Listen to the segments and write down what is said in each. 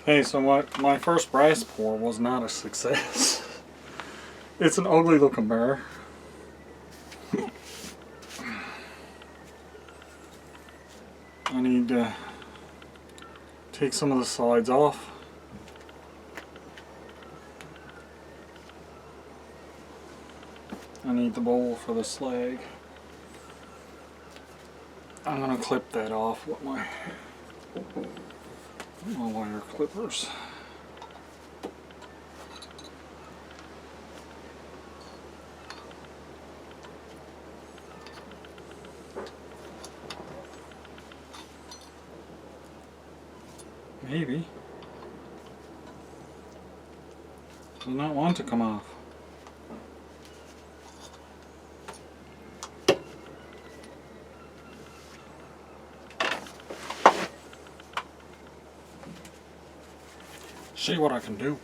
Hey, so my first brass pour was not a success. It's an ugly looking bar. I need to take some of the sides off. I need the bowl for the slag. I'm gonna clip that off with my wire clippers. Maybe. Does not want to come off. See what I can do.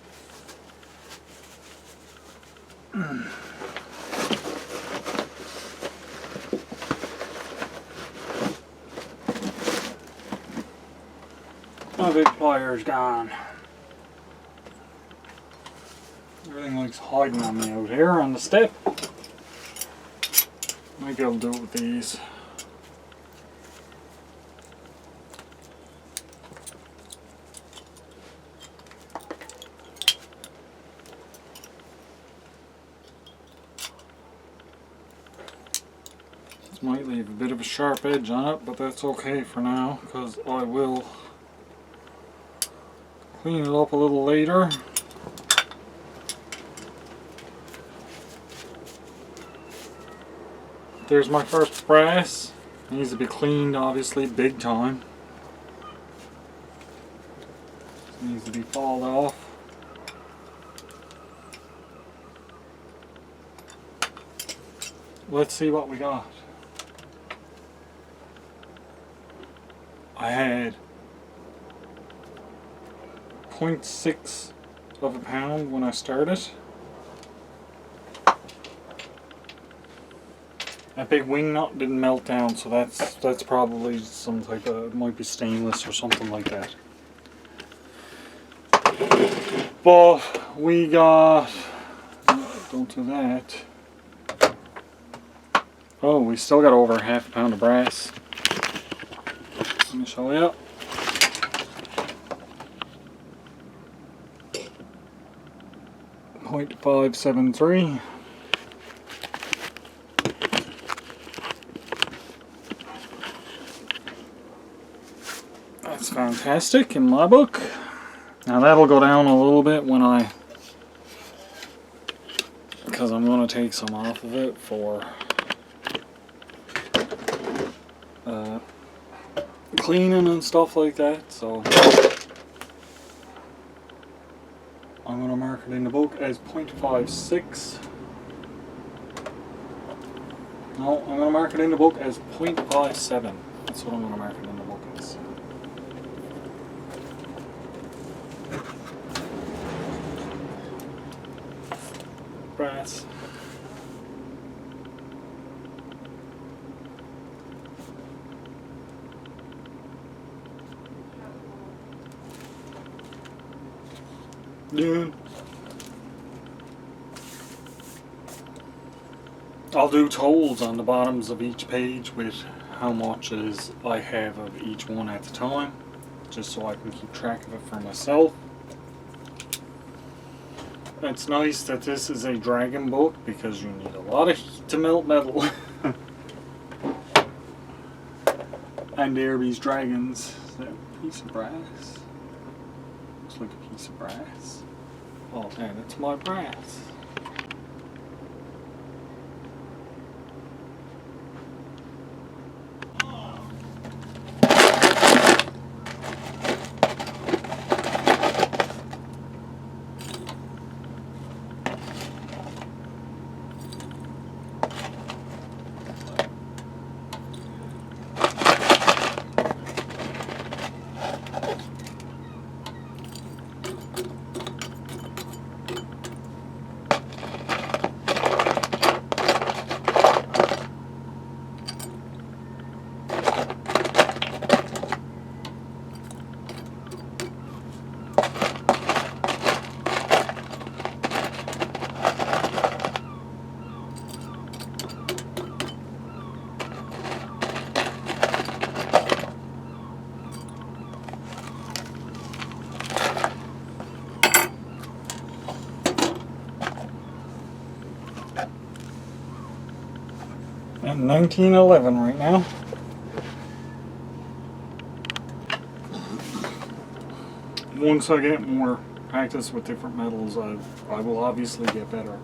My big pliers gone. Everything looks hiding on me out here on the step. Maybe I'll do it with these. This might leave a bit of a sharp edge on it, but that's okay for now because I will clean it up a little later. There's my first brass. It needs to be cleaned, obviously, big time. It needs to be fouled off. Let's see what we got. I had 0.6 of a pound when I started. That big wing nut didn't melt down, so that's probably some type of, it might be stainless or something like that. But we got, don't do that. Oh, we still got over half a pound of brass. Let me show you. .573. That's fantastic in my book. Now that'll go down a little bit when because I'm going to take some off of it for cleaning and stuff like that. So I'm going to mark it in the book as 0.56. No, I'm going to mark it in the book as 0.57. That's what I'm going to mark it in the book as. Brass. Yeah. I'll do totals on the bottoms of each page with how much as I have of each one at the time, just so I can keep track of it for myself. It's nice that this is a dragon book because you need a lot of heat to melt metal. And there these dragons. Is that a piece of brass? Looks like a piece of brass. Oh, and it's my brass. at 1911 right now. Once I get more practice with different metals, I will obviously get better.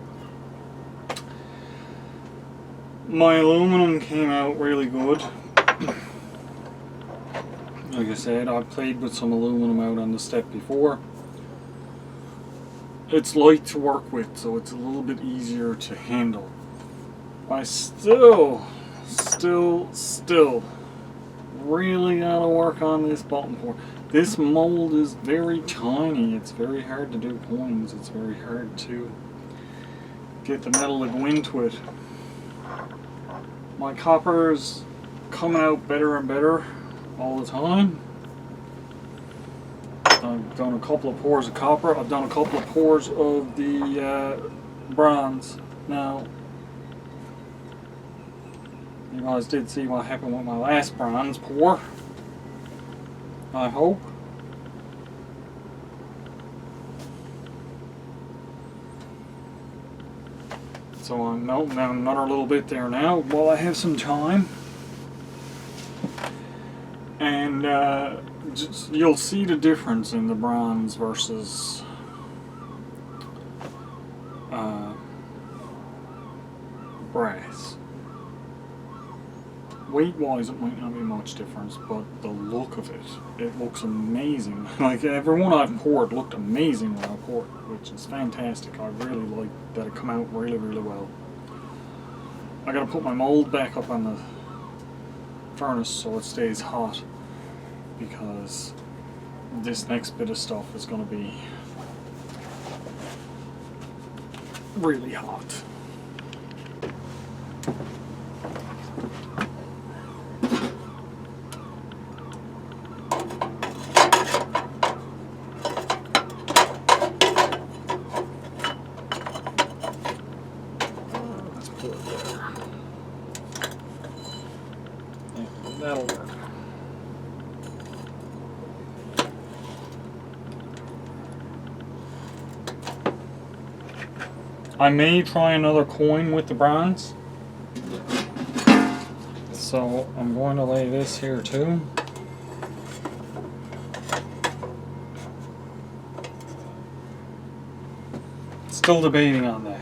My aluminum came out really good. Like I said, I've played with some aluminum out on the step before. It's light to work with, so it's a little bit easier to handle. I still really gotta work on this bottom pour. This mold is very tiny. It's very hard to do coins. It's very hard to get the metal to go into it. My copper's coming out better and better all the time. I've done a couple of pours of copper. I've done a couple of pours of the bronze. Now, you guys did see what happened with my last bronze pour, I hope. So I'm melting down another little bit there now while I have some time. And you'll see the difference in the bronze versus brass. Weight-wise, it might not be much difference, but the look of it looks amazing. Like, everyone I've poured looked amazing when I poured, which is fantastic. I really like that it come out really, really well. I gotta put my mold back up on the furnace so it stays hot, because this next bit of stuff is gonna be really hot. That'll work. I may try another coin with the bronze. So I'm going to lay this here too. Still debating on that.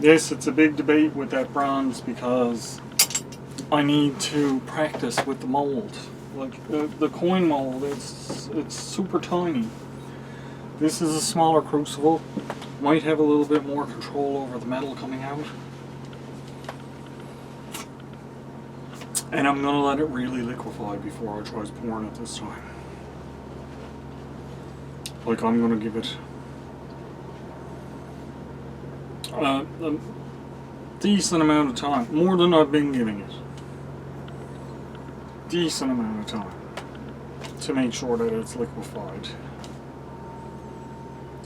Yes, it's a big debate with that bronze because I need to practice with the mold. Like the coin mold, it's super tiny. This is a smaller crucible. Might have a little bit more control over the metal coming out. And I'm gonna let it really liquefy before I try pouring it this time. Like, I'm gonna give it a decent amount of time, more than I've been giving it. Decent amount of time to make sure that it's liquefied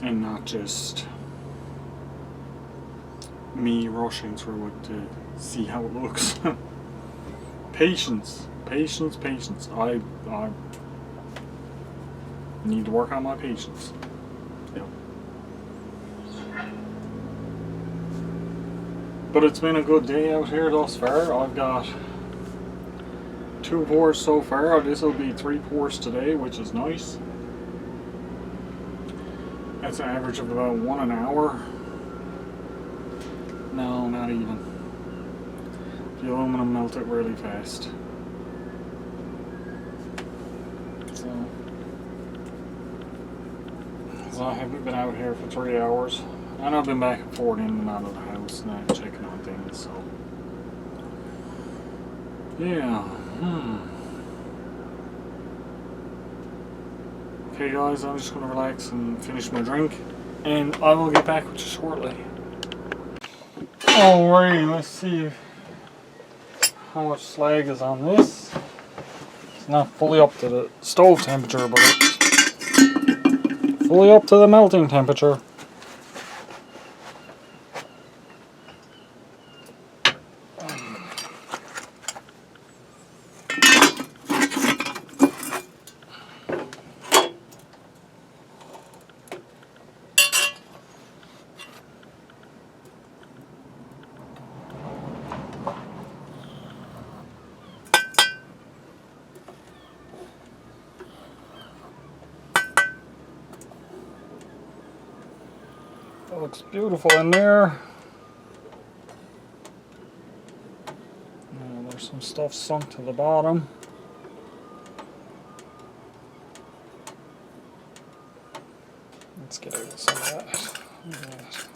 and not just me rushing through it to see how it looks. Patience, patience, patience. I need to work on my patience. Yep. But it's been a good day out here thus far. I've got 2 pours so far. This will be 3 pours today, which is nice. That's an average of about 1 an hour. No, not even. The aluminum melted really fast. So I haven't been out here for 3 hours. And I've been back and forth in and out of the house and checking on things, so. Yeah. Okay guys, I'm just going to relax and finish my drink. And I will get back with you shortly. Alrighty, let's see how much slag is on this. It's not fully up to the stove temperature, but it's fully up to the melting temperature. looks beautiful in there. Now there's some stuff sunk to the bottom. Let's get out some of that. Look at that.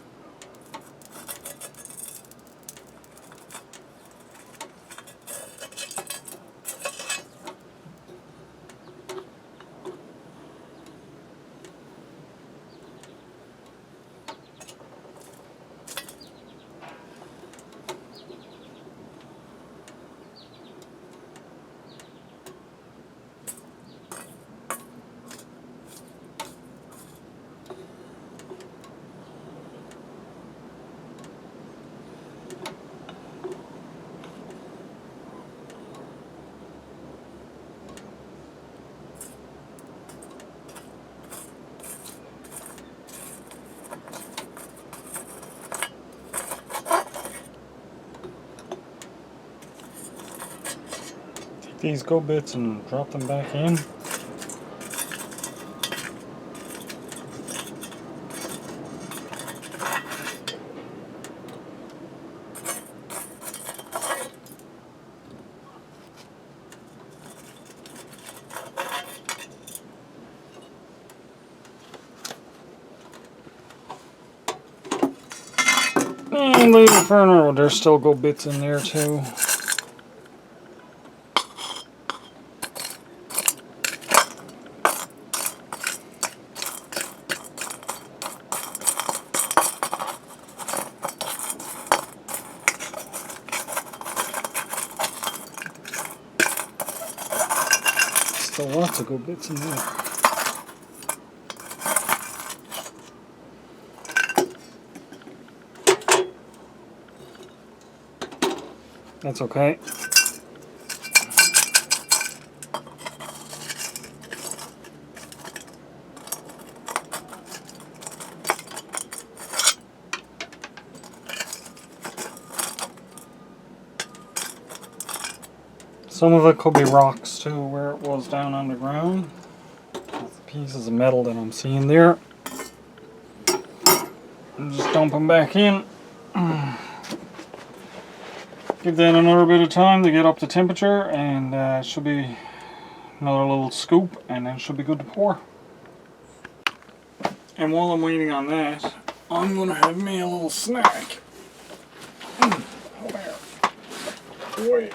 These go bits and drop them back in. And leave it for another. There's still go bits in there too. Still lots of good bits in there. That's okay. Some of it could be rocks too, where it was down underground. That's the pieces of metal that I'm seeing there. And just dump them back in. Give that another bit of time to get up to temperature, and it should be another little scoop, and then it should be good to pour. And while I'm waiting on that, I'm going to have me a little snack. Wait.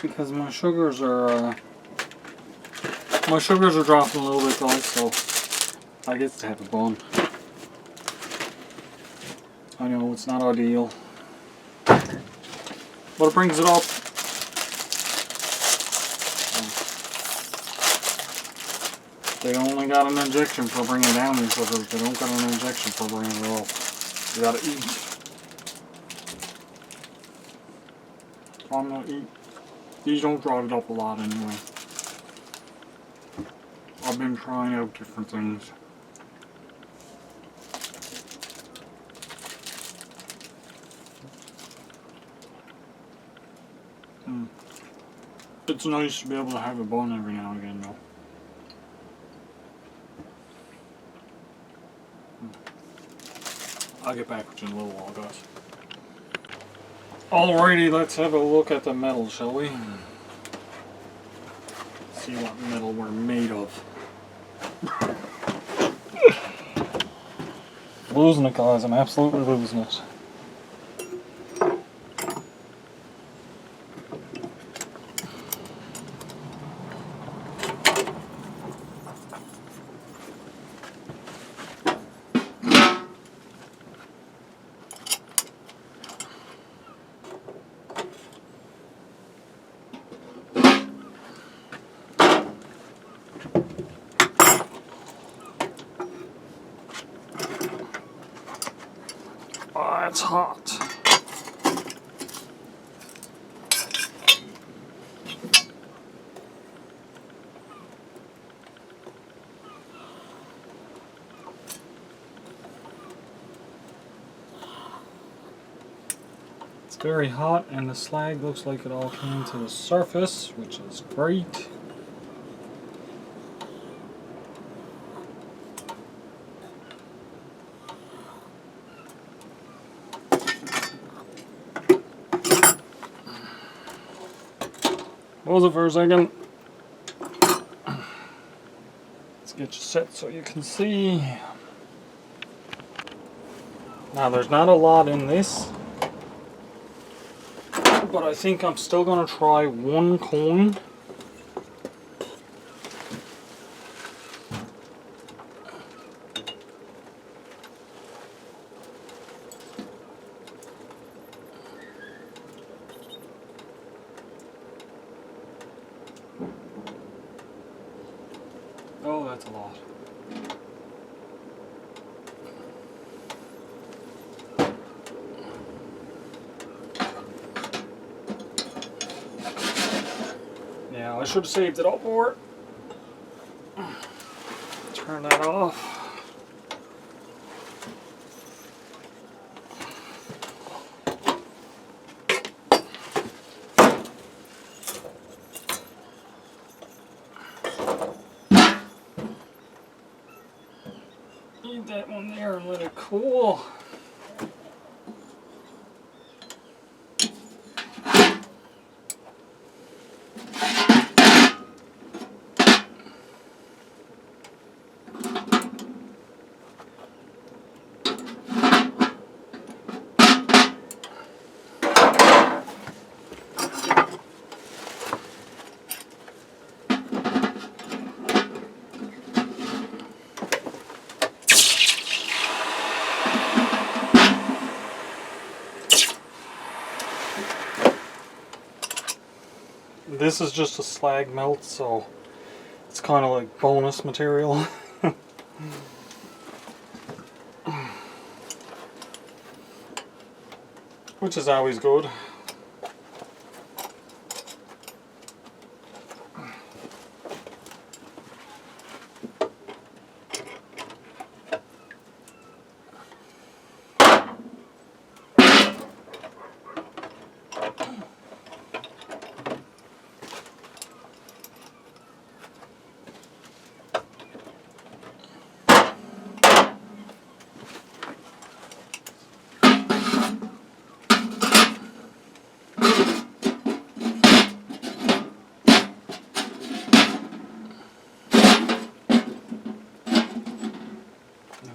Because my sugars are dropping a little bit, guys, so I get to have a bun. I know it's not ideal, but it brings it up. They only got an injection for bringing down your sugars. They don't got an injection for bringing it up. You gotta eat. If I'm not eat. These don't drive it up a lot anyway. I've been trying out different things. It's nice to be able to have a bun every now and again though. I'll get back with you in a little while, guys. Alrighty, let's have a look at the metal, shall we? See what metal we're made of. Losing it, guys. I'm absolutely losing it. Oh, it's hot. It's very hot and the slag looks like it all came to the surface, which is great. Pause it for a second. Let's get you set so you can see. Now there's not a lot in this, but I think I'm still going to try one coin. Oh, that's a lot. Yeah, I should have saved it up more. Turn that off. Leave that one there and let it cool. This is just a slag melt, so it's kind of like bonus material. Which is always good.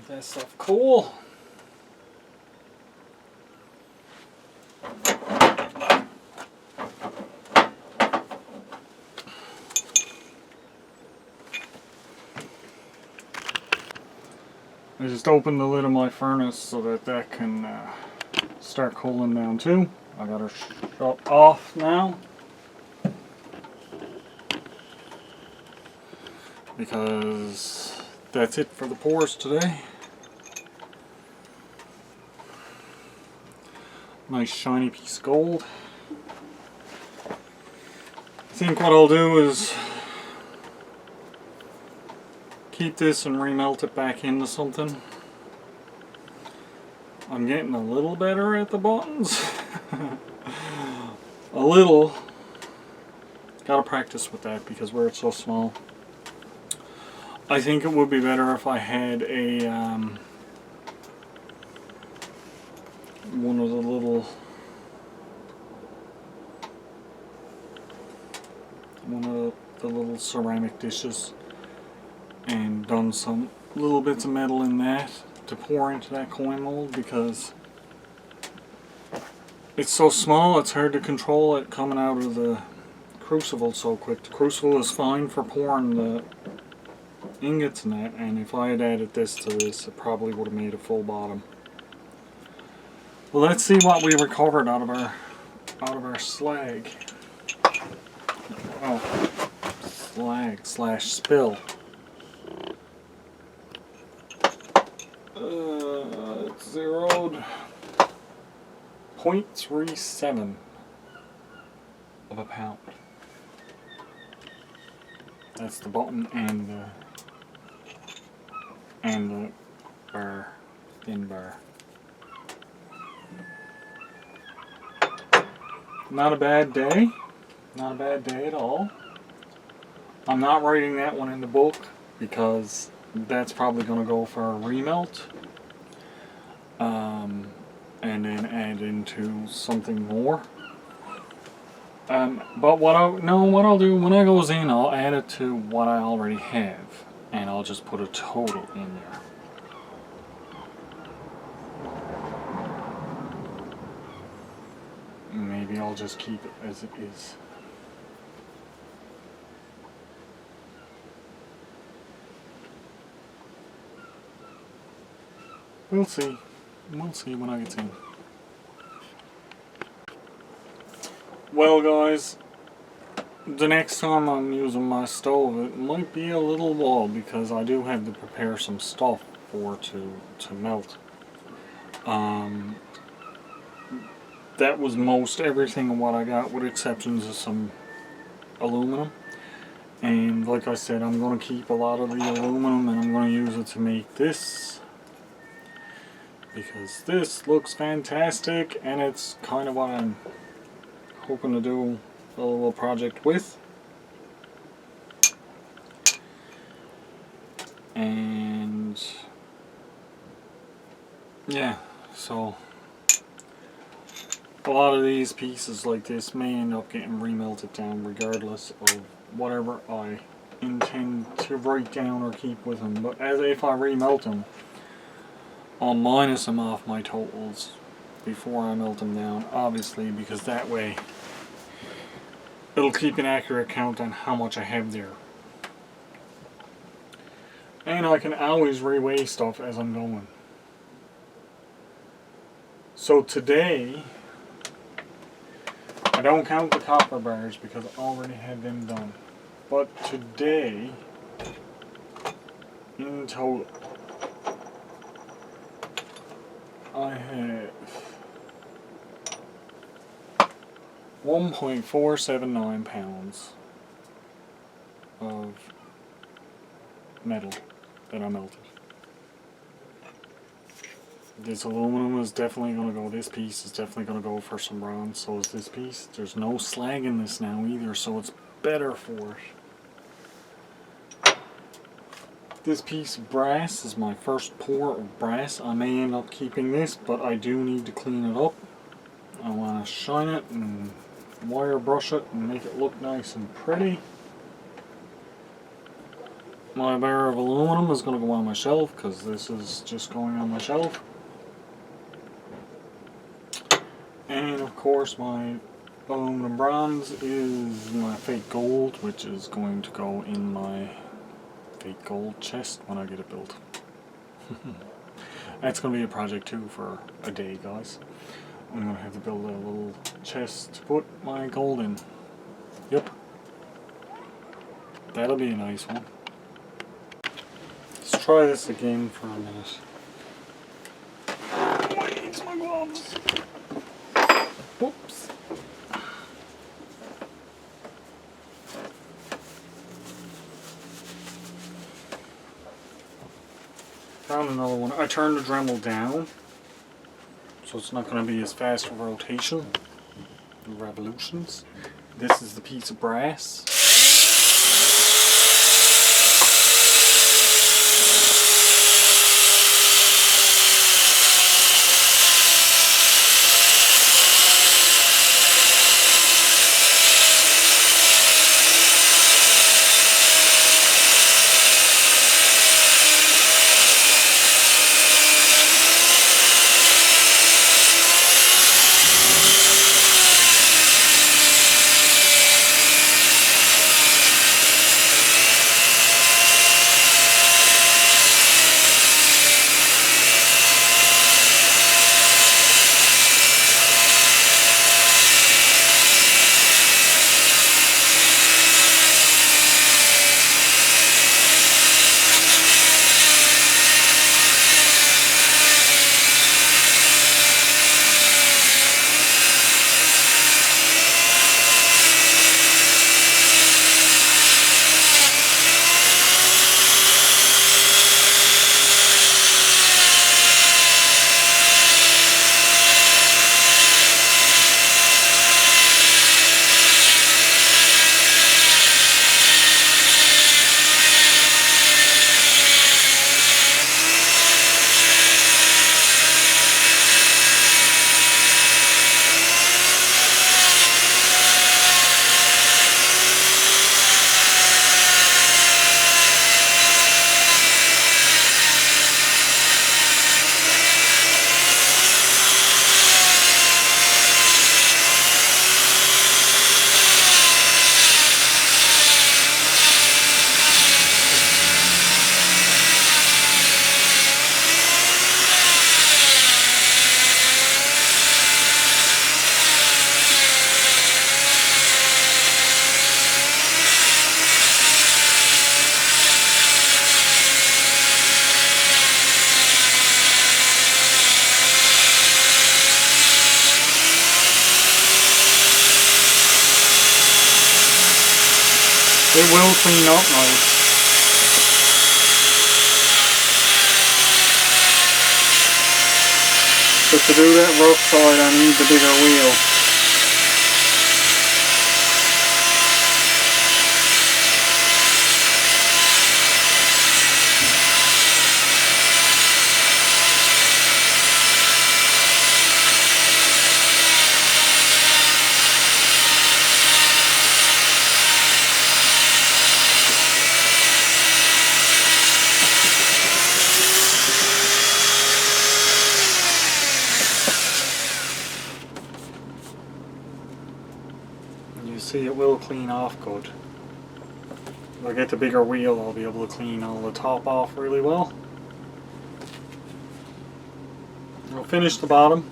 That stuff cool. I just opened the lid of my furnace so that can start cooling down too. I got her shut off now because that's it for the pours today. Nice shiny piece of gold. I think what I'll do is keep this and remelt it back into something. I'm getting a little better at the buttons. A little. Gotta practice with that because where it's so small. I think it would be better if I had a one of the little ceramic dishes and done some little bits of metal in that to pour into that coin mold, because it's so small it's hard to control it coming out of the crucible so quick. The crucible is fine for pouring the ingots in that, and if I had added this to this it probably would have made a full bottom. Well, let's see what we recovered out of our slag. Oh, slag / spill. It's zeroed 0.37 of a pound. That's the bottom and the bar, thin bar. Not a bad day. Not a bad day at all. I'm not writing that one in the book because that's probably going to go for a remelt. And then add into something more. But what I'll do when I goes in, I'll add it to what I already have, and I'll just put a total in there. Maybe I'll just keep it as it is. We'll see. We'll see when I get in. Well, guys, the next time I'm using my stove, it might be a little while because I do have to prepare some stuff for to melt. That was most everything of what I got, with exceptions of some aluminum. And like I said, I'm going to keep a lot of the aluminum and I'm going to use it to make this, because this looks fantastic and it's kind of what I'm hoping to do a little project with. And yeah, so a lot of these pieces like this may end up getting remelted down regardless of whatever I intend to write down or keep with them. But as if I remelt them, I'll minus them off my totals before I melt them down, obviously, because that way it'll keep an accurate count on how much I have there. And I can always reweigh stuff as I'm going. So today, I don't count the copper bars because I already had them done. But today, in total, I have 1.479 pounds of metal that I melted. This aluminum is definitely going to go, this piece is definitely going to go for some bronze, so is this piece. There's no slag in this now either, so it's better for it. This piece of brass is my first pour of brass. I may end up keeping this, but I do need to clean it up. I want to shine it and wire brush it and make it look nice and pretty. My bar of aluminum is going to go on my shelf because this is just going on my shelf. And of course my aluminum bronze is my fake gold, which is going to go in my fake gold chest when I get it built. That's going to be a project too for a day, guys. I'm going to have to build a little chest to put my gold in. Yep. That'll be a nice one. Let's try this again for a minute. Wait, my gloves. Whoops. Found another one. I turned the Dremel down, so it's not going to be as fast for rotation, revolutions. This is the piece of brass. It will clean up nice. But to do that rough side I need the bigger wheel. You see it will clean off good. If I get the bigger wheel I'll be able to clean all the top off really well. I'll finish the bottom.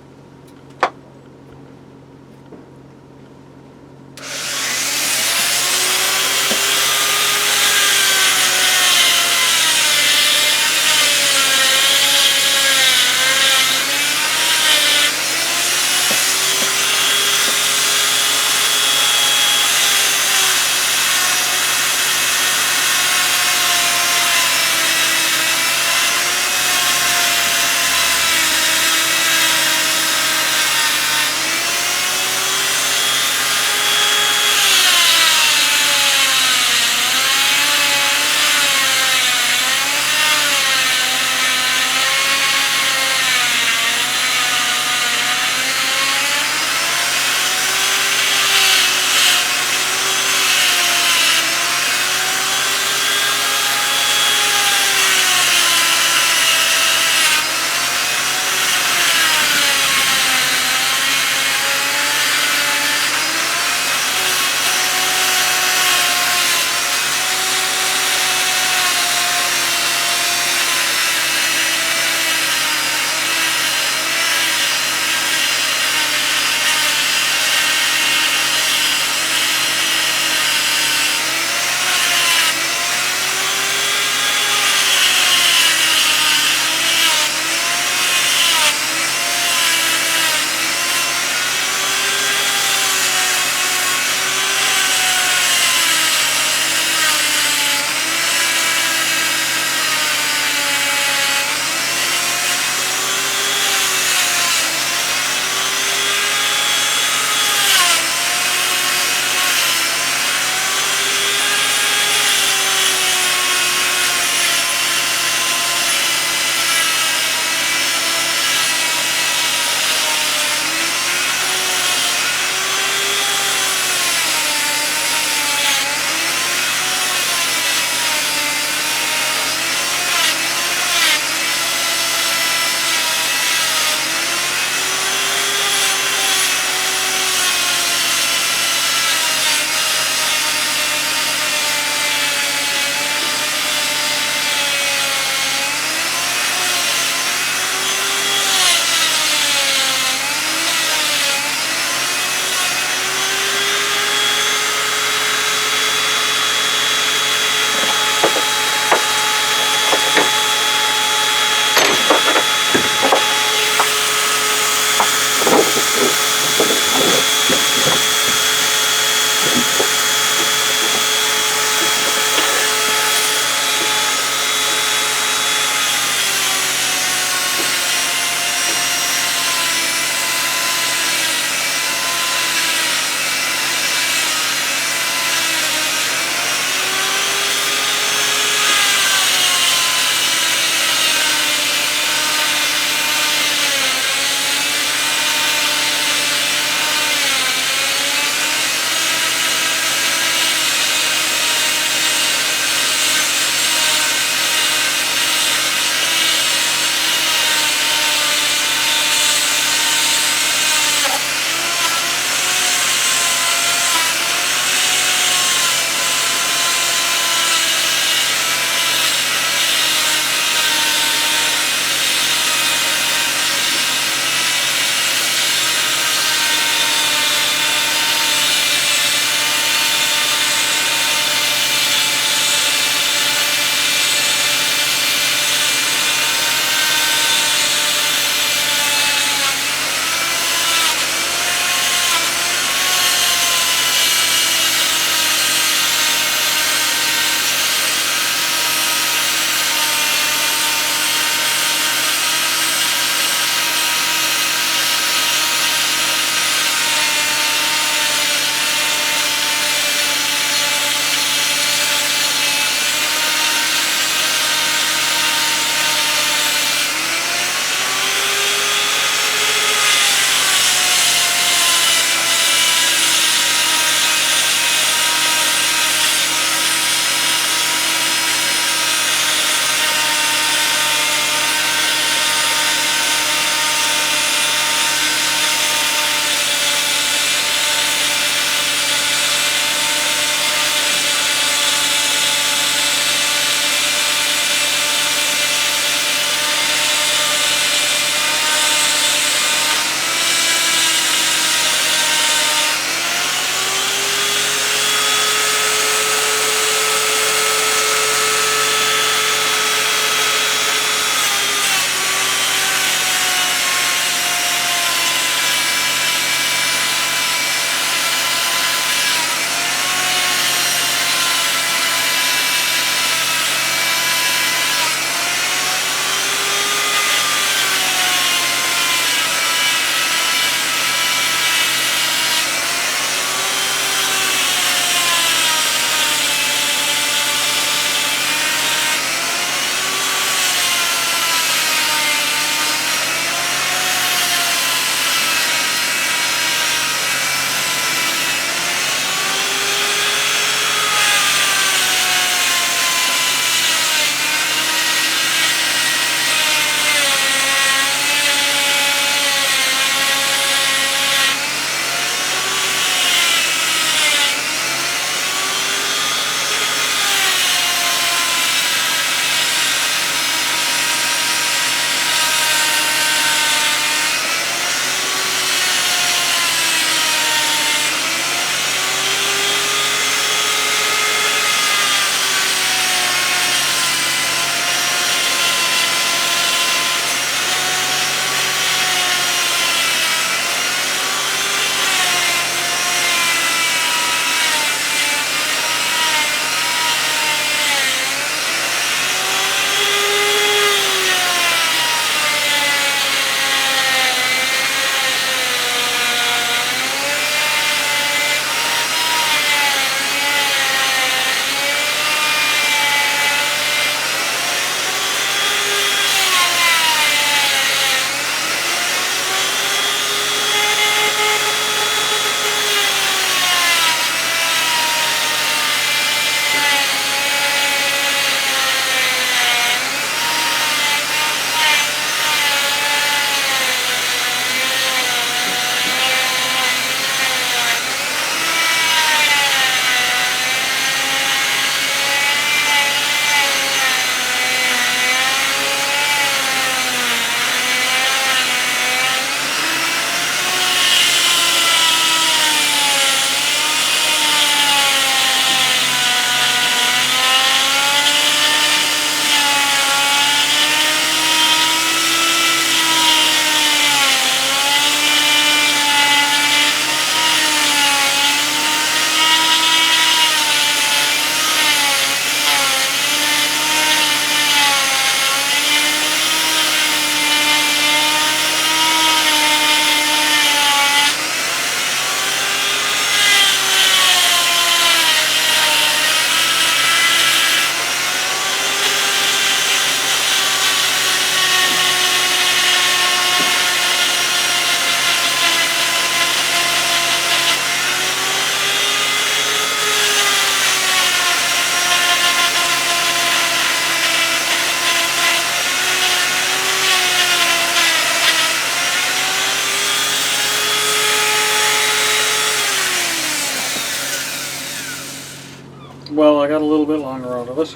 got a little bit longer out of it.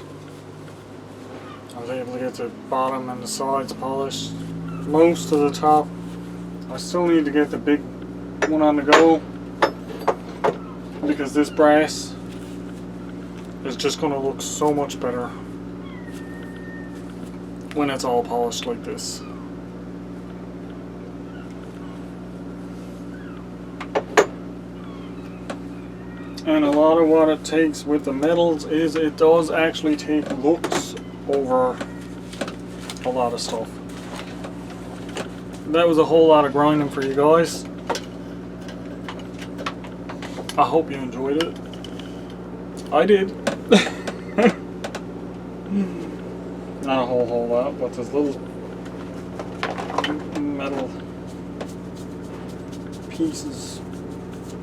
I was able to get the bottom and the sides polished, most of the top. I still need to get the big one on the go, because this brass is just going to look so much better when it's all polished like this. And a lot of what it takes with the metals is it does actually take looks over a lot of stuff. That was a whole lot of grinding for you guys. I hope you enjoyed it. I did. Not a whole lot, but there's little metal pieces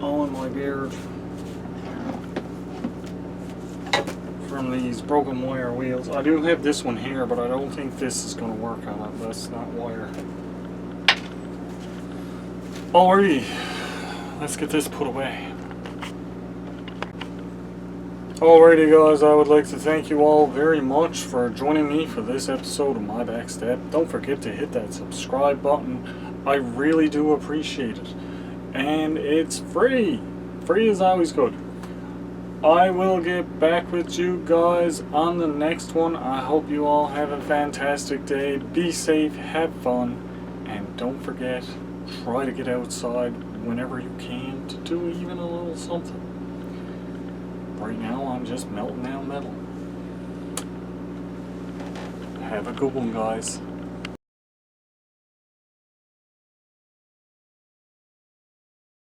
all in my beard from these broken wire wheels. I do have this one here, but I don't think this is going to work on it. That's not wire. Alrighty, let's get this put away. Alrighty guys, I would like to thank you all very much for joining me for this episode of My Backstep. Don't forget to hit that subscribe button. I really do appreciate it. And it's free. Free is always good. I will get back with you guys on the next one. I hope you all have a fantastic day. Be safe, have fun, and don't forget, try to get outside whenever you can to do even a little something. Right now I'm just melting down metal. Have a good one, guys.